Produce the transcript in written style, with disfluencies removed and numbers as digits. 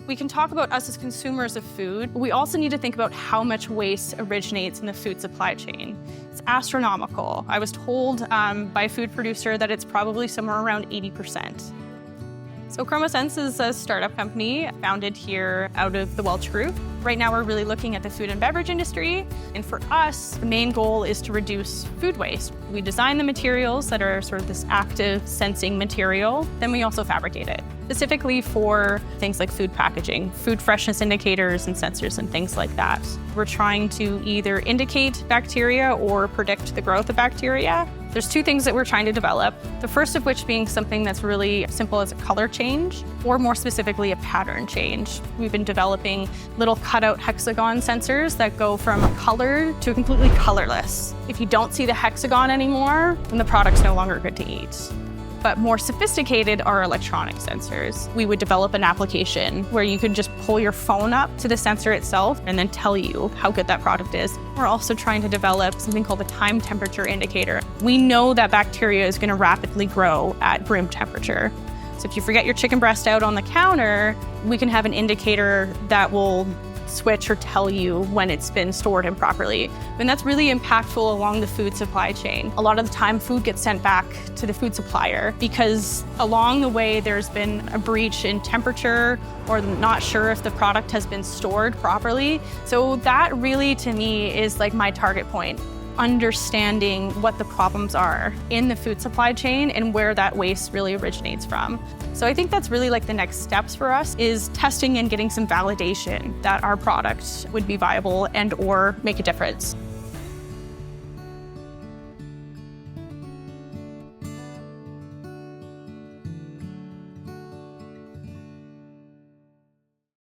We can talk about us as consumers of food, but we also need to think about how much waste originates in the food supply chain. It's astronomical. I was told by a food producer that it's probably somewhere around 80%. So Chromasense is a startup company founded here out of the Welch Group. Right now we're really looking at the food and beverage industry, and for us, the main goal is to reduce food waste. We design the materials that are sort of this active sensing material, then we also fabricate it, specifically for things like food packaging, food freshness indicators and sensors and things like that. We're trying to either indicate bacteria or predict the growth of bacteria. There's two things that we're trying to develop, the first of which being something that's really simple as a color change, or more specifically a pattern change. We've been developing little cutout hexagon sensors that go from color to completely colorless. If you don't see the hexagon anymore, then the product's no longer good to eat. But more sophisticated are electronic sensors. We would develop an application where you could just pull your phone up to the sensor itself and then tell you how good that product is. We're also trying to develop something called a time temperature indicator. We know that bacteria is going to rapidly grow at room temperature. So if you forget your chicken breast out on the counter, we can have an indicator that will switch or tell you when it's been stored improperly. And that's really impactful along the food supply chain. A lot of the time food gets sent back to the food supplier because along the way there's been a breach in temperature or not sure if the product has been stored properly. So that really to me is like my target point. Understanding what the problems are in the food supply chain and where that waste really originates from. So I think that's really like the next steps for us is testing and getting some validation that our product would be viable and or make a difference.